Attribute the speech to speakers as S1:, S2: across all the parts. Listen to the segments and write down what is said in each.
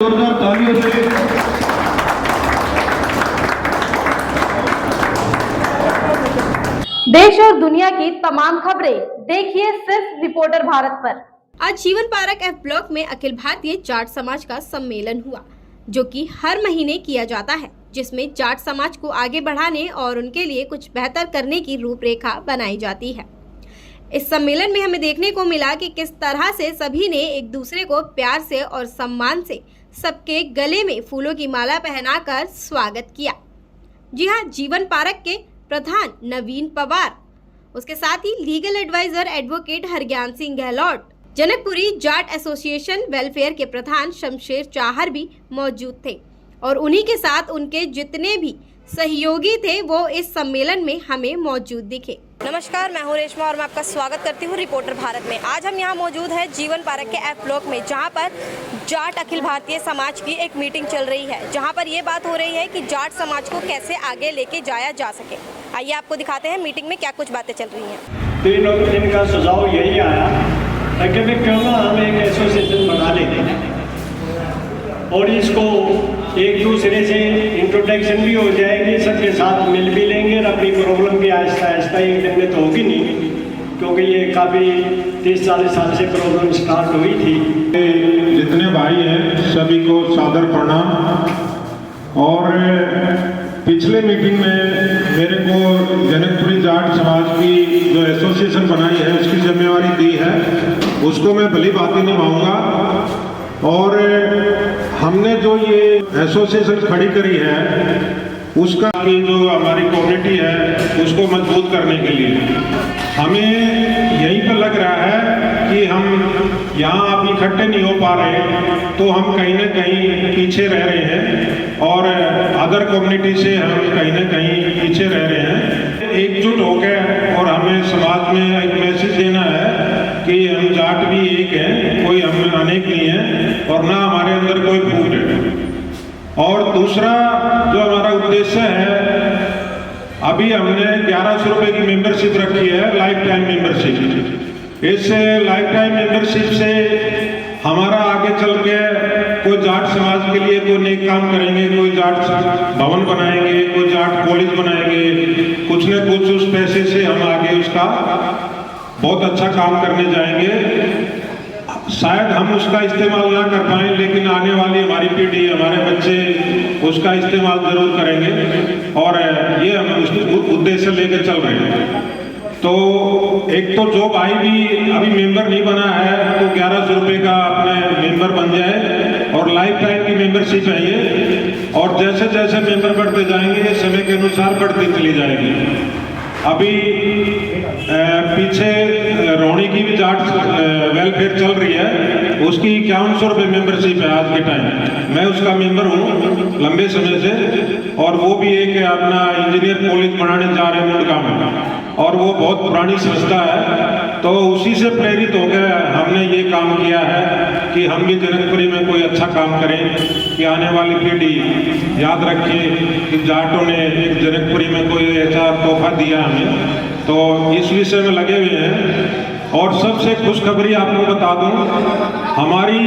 S1: जोरदार तालियों से
S2: देश और दुनिया की तमाम खबरें देखिए सिर्फ रिपोर्टर भारत पर।
S3: आज जीवन पार्क एफ ब्लॉक में अखिल भारतीय जाट समाज का सम्मेलन हुआ, जो कि हर महीने किया जाता है, जिसमें जाट समाज को आगे बढ़ाने और उनके लिए कुछ बेहतर करने की रूपरेखा बनाई जाती है। इस सम्मेलन में हमें देखने को मिला कि किस तरह से सभी ने एक दूसरे को प्यार से और सम्मान से सबके गले में फूलों की माला पहनाकर स्वागत किया। जी हाँ, जीवन पार्क के प्रधान नवीन पवार, उसके साथ ही legal adviser advocate Hargyan Singh Gehlot, Janakpuri Jat association welfare के प्रधान शमशेर चाहर भी मौजूद थे और उन्हीं के साथ उनके जितने भी सहयोगी थे वो इस सम्मेलन में हमें मौजूद दिखे। नमस्कार, मैं हूं रेशमा और मैं आपका स्वागत करती हूं रिपोर्टर भारत में। आज हम यहां मौजूद हैं जीवन पार्क के एफ ब्लॉक में, जहां पर जाट अखिल भारतीय समाज की एक मीटिंग चल रही है, जहां पर ये बात हो रही है कि जाट समाज को कैसे आगे लेके जाया जा सके। आइए आपको दिखाते हैं मीटिंग में क्या कुछ बातें चल रही हैं।
S1: तो इनका सुझाव यही आया कि क्यों ना हम एक एसोसिएशन बना लेते हैं और इसको एक दूसरे से इंट्रोडक्शन भी हो जाएगी, सबके साथ मिल भी लेंगे और अपनी प्रॉब्लम भी आहिस्ता आहिस्ता एक दिन में तो होगी नहीं, क्योंकि ये काफ़ी 30-40 साल से प्रॉब्लम स्टार्ट हुई थी।
S4: जितने भाई हैं सभी को सादर प्रणाम। और पिछले मीटिंग में मेरे को जनकपुरी जाट समाज की जो एसोसिएशन बनाई है उसकी जिम्मेवारी दी है, उसको मैं भली भांति निभाऊंगा। और हमने जो ये एसोसिएशन खड़ी करी है उसका की जो हमारी कम्युनिटी है उसको मजबूत करने के लिए हमें यहीं पर लग रहा है कि हम यहाँ अब इकट्ठे नहीं हो पा रहे, तो हम कहीं ना कहीं पीछे रह रहे हैं और अदर कम्युनिटी से हम कहीं ना कहीं पीछे रह रहे हैं। एकजुट होकर और हमें समाज में एक मैसेज देना है कि हम जाट भी एक हैं, कोई हम अनेक नहीं है और ना हमारे अंदर कोई फूट है। और दूसरा जो हमारा उद्देश्य है, अभी हमने 1100 रुपये की मेंबरशिप रखी है, लाइफ टाइम मेंबरशिप। इस लाइफ टाइम मेंबरशिप से हमारा आगे चल के कोई जाट समाज के लिए कोई नेक काम करेंगे, कोई जाट भवन बनाएंगे, कोई जाट कॉलेज बनाएंगे, कुछ न कुछ उस पैसे से हम आगे उसका बहुत अच्छा काम करने जाएंगे। शायद हम उसका इस्तेमाल ना कर पाएं, लेकिन आने वाली हमारी पीढ़ी, हमारे बच्चे उसका इस्तेमाल जरूर करेंगे और ये हम उस उद्देश्य लेकर चल रहे हैं। तो एक तो जो भाई भी अभी मेंबर नहीं बना है तो 1100 रुपये का अपने मेंबर बन जाए और लाइफ टाइम की मेंबरशिप है ये, और जैसे जैसे मेंबर बढ़ते जाएंगे समय के अनुसार बढ़ती चली जाएगी। अभी पीछे रोहनी की भी जाट वेलफेयर चल रही है, उसकी 5100 रुपये मेंबरशिप है आज के टाइम। मैं उसका मेंबर हूँ लंबे समय से, और वो भी एक अपना इंजीनियर कॉलेज बनाने जा रहे हैं मुंडका में, और वो बहुत पुरानी संस्था है। तो उसी से प्रेरित होकर हमने ये काम किया है कि हम भी जनकपुरी में कोई अच्छा काम करें कि आने वाली पीढ़ी याद रखे कि जाटों ने जनकपुरी में कोई ऐसा तोहफा दिया हमें। तो इस विषय में लगे हुए हैं। और सबसे खुशखबरी आपको बता दूं, हमारी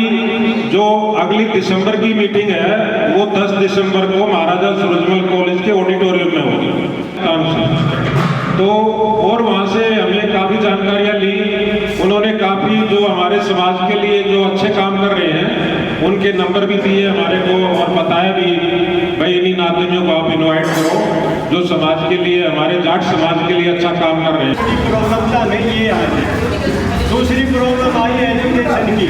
S4: जो अगली दिसंबर की मीटिंग है वो 10 दिसंबर को महाराजा सूरजमल कॉलेज के ऑडिटोरियम में होगी। तो और वहाँ से हमने काफ़ी जानकारियाँ ली, उन्होंने काफ़ी जो हमारे समाज के लिए जो अच्छे काम कर रहे हैं उनके नंबर भी दिए हमारे को और बताया भी भाई इन्हीं आदमियों को आप इनवाइट करो जो समाज के लिए, हमारे जाट समाज के लिए अच्छा काम कर रहे हैं।
S1: प्रॉब्लम नहीं ये आई, दूसरी प्रॉब्लम आई है एजुकेशन की।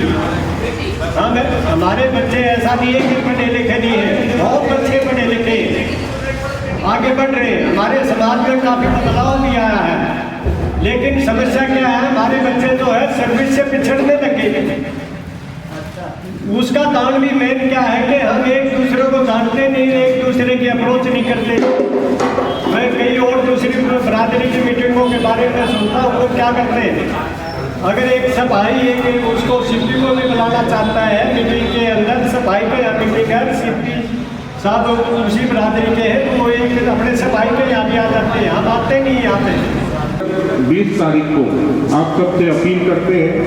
S1: हमारे बच्चे ऐसा नहीं है कि पढ़े लिखे नहीं है, बहुत बच्चे पढ़े लिखे आगे बढ़ रहे हैं। हमारे समाज में काफ़ी बदलाव भी आया है, लेकिन समस्या क्या है, हमारे बच्चे जो है सर्विस से पिछड़ने लगे। उसका कारण भी मेन क्या है कि हम एक दूसरे को जानते नहीं, एक दूसरे की अप्रोच नहीं करते। मैं कई और दूसरी बरादरी की मीटिंगों के बारे में सुनता हूँ, वो क्या करते हैं, अगर एक सफाई एक उसको सीपी को भी बुलाना चाहता है मीटिंग के अंदर, सफाई का मीटिंग है, सीपी साहब उसी बरादरी के हैं, तो वो एक अपने सफाई के यहाँ भी आ जाते हैं, हम आते नहीं यहाँ पे।
S4: 20 तारीख को आप सबसे अपील करते हैं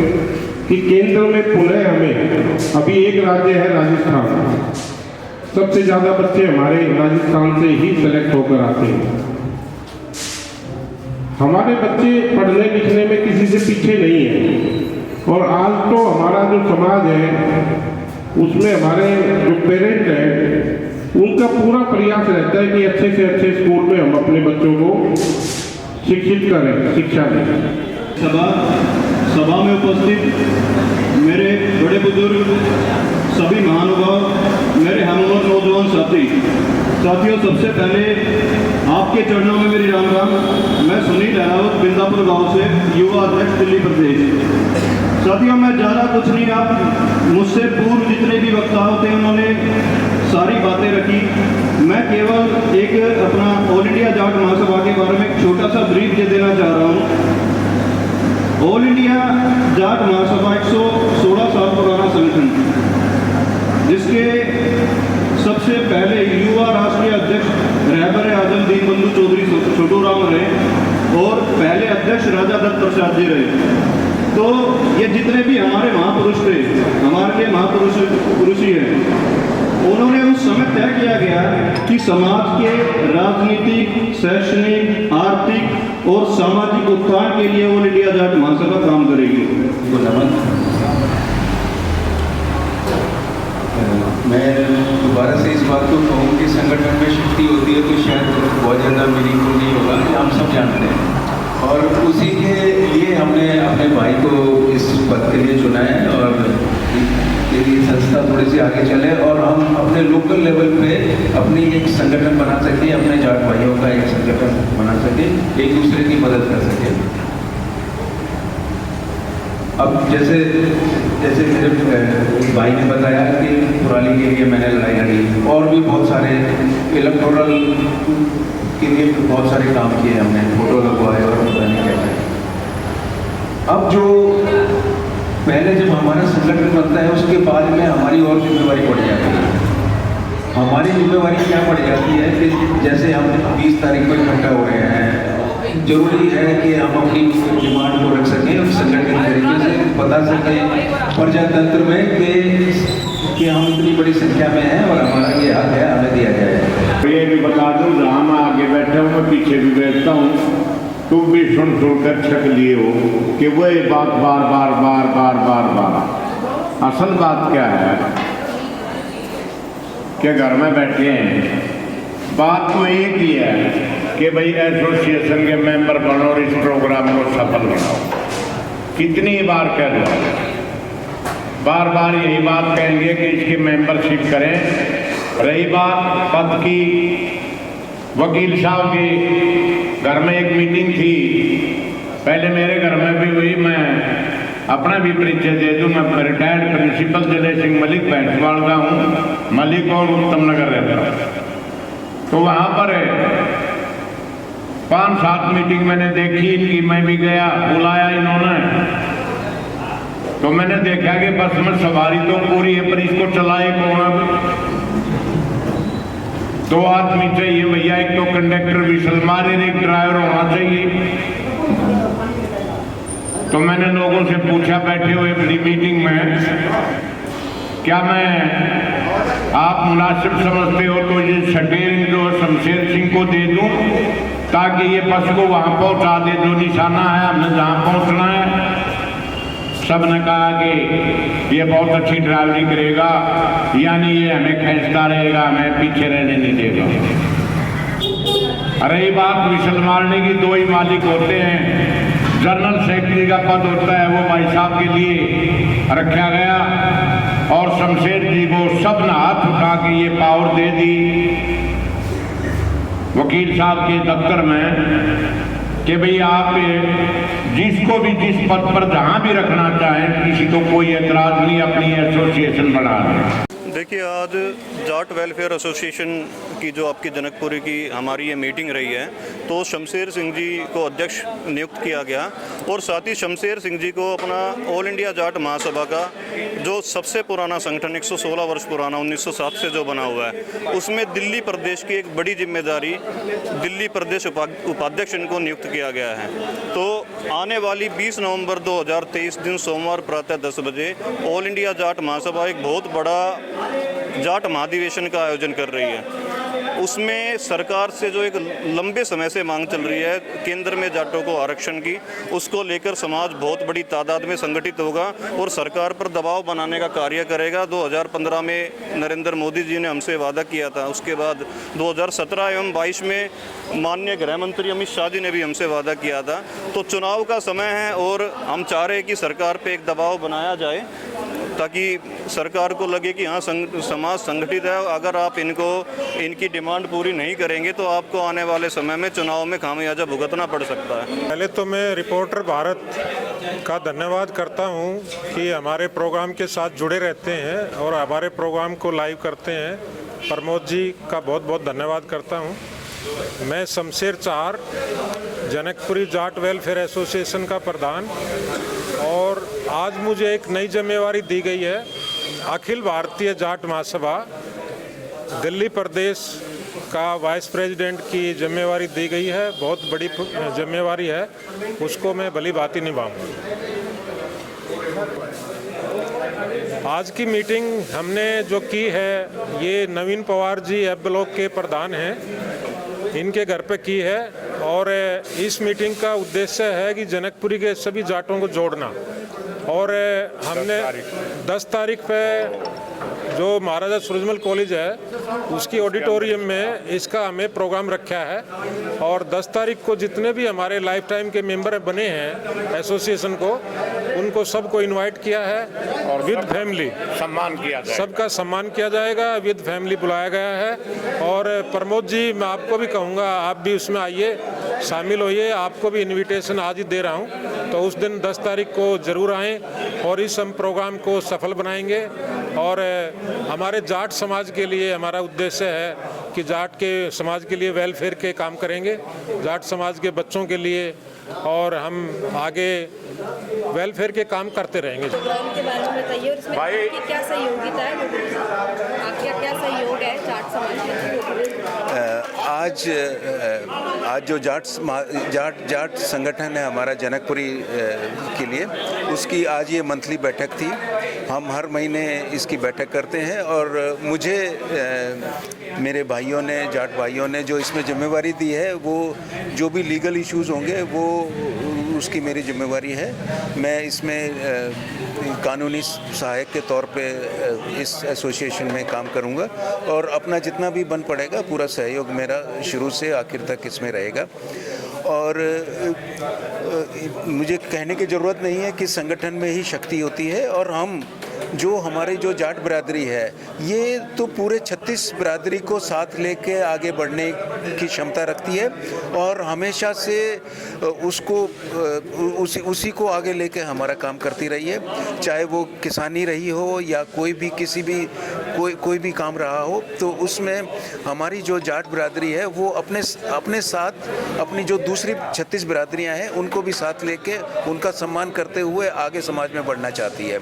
S4: कि केंद्र में पुनः हमें, अभी एक राज्य है राजस्थान, सबसे ज़्यादा बच्चे हमारे राजस्थान से ही सेलेक्ट होकर आते हैं। हमारे बच्चे पढ़ने लिखने में किसी से पीछे नहीं है। और आज तो हमारा जो समाज है उसमें हमारे जो पेरेंट हैं उनका पूरा प्रयास रहता है कि अच्छे से अच्छे स्कूल में हम अपने बच्चों को शिक्षित करें, शिक्षा दें।
S5: सभा में उपस्थित मेरे बड़े बुजुर्ग, सभी महानुभाव, मेरे हमउम्र नौजवान साथियों, सबसे पहले आपके चरणों में मेरी राम राम। मैं सुनील अहलावत बिंदापुर गांव से, युवा अध्यक्ष दिल्ली प्रदेश। साथियों, मैं ज़्यादा कुछ नहीं, आप मुझसे पूर्व जितने भी वक्ता होते हैं उन्होंने सारी बातें रखी। मैं केवल एक अपना ऑल इंडिया जाट महासभा के बारे में एक छोटा सा ब्रीफ दे देना चाह रहा हूँ। ऑल इंडिया जाट महासभा 116 साल पुराना संगठन, जिसके सबसे पहले युवा राष्ट्रीय अध्यक्ष रहबर आजम दीनबंधु चौधरी छोटू राम रहे और पहले अध्यक्ष राजा दत्त प्रसाद जी रहे। तो ये जितने भी हमारे महापुरुष थे, हमारे लिए महापुरुष ही हैं, उन्होंने उस समय तय किया गया कि समाज के राजनीतिक, शैक्षणिक, आर्थिक और सामाजिक उत्थान के लिए ऑल इंडिया जाट महासभा काम करेगी।
S6: मैं दोबारा से इस बात को कहूँ कि संगठन में शक्ति होती है तो शायद बहुत ज़्यादा मीनिंगफुल नहीं होगा, कि हम सब जानते हैं। और उसी के लिए हमने अपने भाई को इस पद के लिए चुना है और ये संस्था थोड़ी सी आगे चले और हम अपने लोकल लेवल पे अपनी एक संगठन बना सकें, अपने जाट भाइयों का एक संगठन बना सकें, एक दूसरे की मदद कर सकें। अब जैसे मेरे भाई ने बताया कि पुरानी के लिए मैंने लड़ाई लड़ी और भी बहुत सारे इलेक्टोरल के लिए बहुत सारे काम किए हमने, फोटो लगवाए और पता नहीं क्या। अब जो पहले जब हमारा संगठन बनता है उसके बाद में हमारी और जिम्मेवारी बढ़ जाती है। हमारी जिम्मेवारी क्या बढ़ जाती है कि जैसे हम 20 तारीख को इकट्ठा हो रहे हैं, जरूरी है कि हम अपनी डिमांड को रख सकें और संगठित तरीके से बता सकें प्रजातंत्र में कि हम इतनी बड़ी संख्या में हैं और हमारा ये हक है, हमें दिया जाए।
S4: ये भी बता दूं, जहाँ मैं आगे बैठा हूँ मैं पीछे भी बैठता हूँ, तुम भी सुन कर छक लिए हो कि वही बात बार बार बार बार बार बार। असल बात क्या है कि घर में बैठे हैं, बात तो एक ही है कि भाई एसोसिएशन के मेंबर बनो और इस प्रोग्राम को सफल बनाओ। कितनी बार कह लो, बार बार यही बात कहेंगे कि इसकी मेंबरशिप करें। रही बात पद की, वकील साहब के घर में एक मीटिंग थी, पहले मेरे घर में भी हुई। मैं अपना भी परिचय दे दूं, मैं रिटायर्ड प्रिंसिपल जले सिंह मलिक बैंसवाड़ का हूँ, मलिक और उत्तम नगर रहता हूँ। तो वहाँ पर 5-7 मीटिंग मैंने देखी इनकी, मैं भी गया, बुलाया इन्होंने। तो मैंने देखा कि बस में सवारी तो पूरी है पर इसको चलाए कौन। अब 2 आदमी चाहिए भैया, एक तो कंडक्टर विसल मारे, एक ड्राइवर होना चाहिए। तो मैंने लोगों से पूछा बैठे हुए अपनी मीटिंग में, क्या मैं आप मुनासिब समझते हो तो ये स्टीयरिंग जो शमशेर सिंह को दे दूं ताकि ये बस को वहां पहुंचा दे जो निशाना है हमें जहां पहुंचना है। सब ने कहा कि ये बहुत अच्छी ड्राइवरी करेगा, यानी ये हमें खींचता रहेगा, हमें पीछे रहने नहीं देगा। अरे ये बात विसल मारने की 2 ही मालिक होते हैं, जनरल सेक्रेटरी का पद होता है वो भाई साहब के लिए रखा गया और शमशेर जी को सब ने हाथ उठा के ये पावर दे दी वकील साहब के दफ्तर में कि भाई आप जिसको भी जिस पद पर जहां भी रखना चाहें, किसी को कोई एतराज नहीं, अपनी एसोसिएशन बना दें।
S7: देखिए, आज जाट वेलफेयर एसोसिएशन की जो आपकी जनकपुरी की हमारी ये मीटिंग रही है, तो शमशेर सिंह जी को अध्यक्ष नियुक्त किया गया और साथ ही शमशेर सिंह जी को अपना ऑल इंडिया जाट महासभा का जो सबसे पुराना संगठन 116 वर्ष पुराना 1907 से जो बना हुआ है, उसमें दिल्ली प्रदेश की एक बड़ी जिम्मेदारी दिल्ली प्रदेश उपाध्यक्ष इनको नियुक्त किया गया है। तो आने वाली 20 नवंबर 2023 दिन सोमवार प्रातः 10 बजे ऑल इंडिया जाट महासभा एक बहुत बड़ा जाट महाधिवेशन का आयोजन कर रही है। उसमें सरकार से जो एक लंबे समय से मांग चल रही है केंद्र में जाटों को आरक्षण की, उसको लेकर समाज बहुत बड़ी तादाद में संगठित होगा और सरकार पर दबाव बनाने का कार्य करेगा। 2015 में नरेंद्र मोदी जी ने हमसे वादा किया था, उसके बाद 2017 एवं 22 में माननीय गृह मंत्री अमित शाह जी ने भी हमसे वादा किया था। तो चुनाव का समय है और हम चाह रहे हैं कि सरकार पे एक दबाव बनाया जाए ताकि सरकार को लगे कि हाँ समाज संगठित है। अगर आप इनकी डिमांड पूरी नहीं करेंगे तो आपको आने वाले समय में चुनाव में खामियाजा भुगतना पड़ सकता है।
S8: पहले तो मैं रिपोर्टर भारत का धन्यवाद करता हूं कि हमारे प्रोग्राम के साथ जुड़े रहते हैं और हमारे प्रोग्राम को लाइव करते हैं। प्रमोद जी का बहुत बहुत धन्यवाद करता हूं। मैं शमशेर चार, जनकपुरी जाट वेलफेयर एसोसिएशन का प्रधान, और आज मुझे एक नई जिम्मेवारी दी गई है। अखिल भारतीय जाट महासभा दिल्ली प्रदेश का वाइस प्रेसिडेंट की जिम्मेवारी दी गई है। बहुत बड़ी जिम्मेवारी है, उसको मैं भली भांति निभाऊंगा। आज की मीटिंग हमने जो की है, ये नवीन पवार जी एफ ब्लॉक के प्रधान हैं, इनके घर पे की है। और इस मीटिंग का उद्देश्य है कि जनकपुरी के सभी जाटों को जोड़ना। और हमने 10 तारीख पे जो महाराजा सूरजमल कॉलेज है उसकी ऑडिटोरियम में इसका हमें प्रोग्राम रखा है। और 10 तारीख को जितने भी हमारे लाइफ टाइम के मेंबर बने हैं एसोसिएशन को, उनको सबको इनवाइट किया है और विद फैमिली सम्मान किया जाएगा। सबका सम्मान किया जाएगा, विद फैमिली बुलाया गया है। और प्रमोद जी, मैं आपको भी कहूँगा, आप भी उसमें आइए, शामिल होइए। आपको भी इनविटेशन आज ही दे रहा हूँ, तो उस दिन 10 तारीख को ज़रूर आएँ और इस हम प्रोग्राम को सफल बनाएंगे। और हमारे जाट समाज के लिए हमारा उद्देश्य है कि जाट के समाज के लिए वेलफेयर के काम करेंगे, जाट समाज के बच्चों के लिए, और हम आगे वेलफेयर के काम करते रहेंगे।
S2: प्रोग्राम के बारे में बताइए और इसमें आपकी क्या सहयोगिता है, आपका क्या सहयोग है जाट समाज के?
S6: आज जो जाट संगठन है हमारा जनकपुरी के लिए, उसकी आज ये मंथली बैठक थी। हम हर महीने इसकी बैठक करते हैं और मुझे मेरे भाइयों ने, जाट भाइयों ने जो इसमें जिम्मेवारी दी है, वो जो भी लीगल इश्यूज़ होंगे वो उसकी मेरी जिम्मेवारी है। मैं इसमें कानूनी सहायक के तौर पे इस एसोसिएशन में काम करूंगा और अपना जितना भी बन पड़ेगा पूरा सहयोग मेरा शुरू से आखिर तक इसमें रहेगा। और मुझे कहने की ज़रूरत नहीं है कि संगठन में ही शक्ति होती है, और हम जो हमारी जो जाट बिरादरी है, ये तो पूरे 36 बिरादरी को साथ लेके आगे बढ़ने की क्षमता रखती है और हमेशा से उसको उसी को आगे लेके हमारा काम करती रही है। चाहे वो किसानी रही हो या कोई भी काम रहा हो, तो उसमें हमारी जो जाट बिरादरी है वो अपने साथ अपनी जो दूसरी 36 बिरादरियां हैं उनको भी साथ लेके उनका सम्मान करते हुए आगे समाज में बढ़ना चाहती है।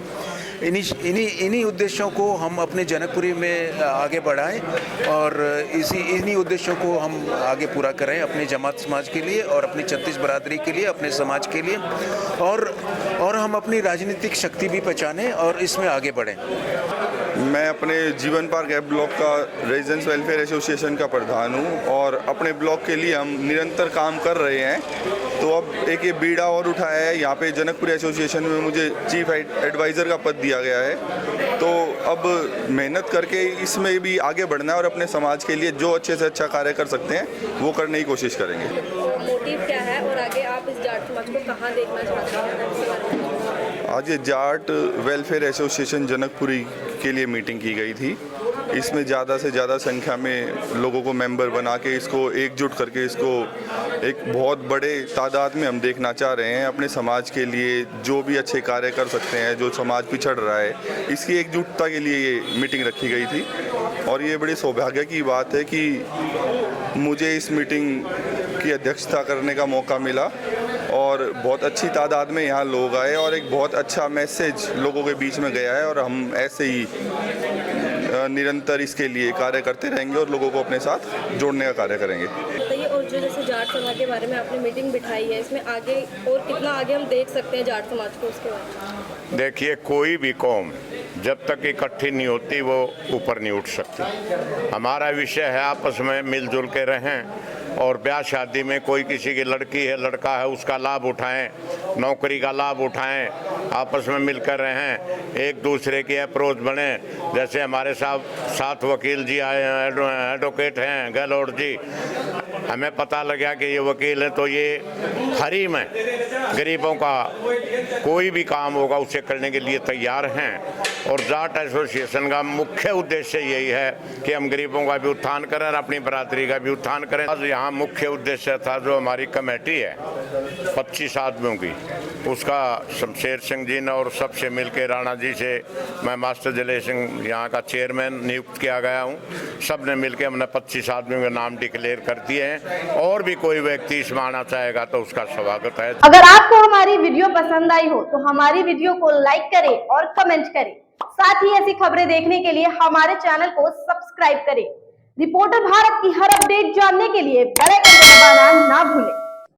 S6: इन्हीं उद्देश्यों को हम अपने जनकपुरी में आगे बढ़ाएं और इन्हीं उद्देश्यों को हम आगे पूरा करें अपने जमात समाज के लिए और अपनी 36 बिरादरी के लिए, अपने समाज के लिए, और हम अपनी राजनीतिक शक्ति भी पहचानें और इसमें आगे बढ़ें।
S9: मैं अपने जीवन पार्क एफ ब्लॉक का रेजिडेंट्स वेलफेयर एसोसिएशन का प्रधान हूं और अपने ब्लॉक के लिए हम निरंतर काम कर रहे हैं। तो अब एक ये बीड़ा और उठाया है, यहाँ पे जनकपुरी एसोसिएशन में मुझे चीफ एडवाइज़र का पद दिया गया है। तो अब मेहनत करके इसमें भी आगे बढ़ना है और अपने समाज के लिए जो अच्छे से अच्छा कार्य कर सकते हैं वो करने की कोशिश करेंगे।
S2: मोटिव क्या है और आगे आप इस जाट समाज को कहाँ देखना चाहते हैं?
S9: आज ये जाट वेलफेयर एसोसिएशन जनकपुरी के लिए मीटिंग की गई थी। इसमें ज़्यादा से ज़्यादा संख्या में लोगों को मेंबर बना के इसको एकजुट करके इसको एक बहुत बड़े तादाद में हम देखना चाह रहे हैं। अपने समाज के लिए जो भी अच्छे कार्य कर सकते हैं, जो समाज पिछड़ रहा है, इसकी एकजुटता के लिए ये मीटिंग रखी गई थी। और ये बड़ी सौभाग्य की बात है कि मुझे इस मीटिंग की अध्यक्षता करने का मौका मिला और बहुत अच्छी तादाद में यहाँ लोग आए और एक बहुत अच्छा मैसेज लोगों के बीच में गया है। और हम ऐसे ही निरंतर इसके लिए कार्य करते रहेंगे और लोगों को अपने साथ जोड़ने का कार्य करेंगे।
S2: बताइए, और जो जैसे जाट समाज के बारे में आपने मीटिंग बिठाई है, इसमें आगे और कितना आगे हम देख सकते हैं जाट समाज को, उसके बारे में?
S10: देखिए, कोई भी कौम जब तक इकट्ठी नहीं होती वो ऊपर नहीं उठ सकती। हमारा विषय है आपस में मिलजुल के रहें और ब्याह शादी में कोई किसी की लड़की है लड़का है उसका लाभ उठाएं, नौकरी का लाभ उठाएं, आपस में मिलकर रहें, एक दूसरे की अप्रोच बने। जैसे हमारे साथ वकील जी आए हैं, एडवोकेट हैं गहलोत जी, हमें पता लगा कि ये वकील है तो ये फ्री में गरीबों का कोई भी काम होगा उसे करने के लिए तैयार हैं। और जाट एसोसिएशन का मुख्य उद्देश्य यही है कि हम गरीबों का भी उत्थान करें और अपनी बरादरी का भी उत्थान करें। आज यहाँ मुख्य उद्देश्य था जो हमारी कमेटी है 25 आदमियों की, उसका शमशेर सिंह जी ने और सबसे मिलकर राणा जी से मैं मास्टर जले सिंह यहाँ का चेयरमैन नियुक्त किया गया हूँ। सब ने मिलकर हमने 25 आदमियों के नाम डिक्लेयर कर दिए हैं और भी कोई व्यक्ति इसमें आना चाहेगा तो उसका स्वागत है।
S3: अगर आपको हमारी वीडियो पसंद आई हो तो हमारी वीडियो को लाइक करें और कमेंट करें। साथ ही ऐसी खबरें देखने के लिए हमारे चैनल को सब्सक्राइब करें। रिपोर्टर भारत की हर अपडेट जानने के लिए बेल आइकन दबाना ना भूलें।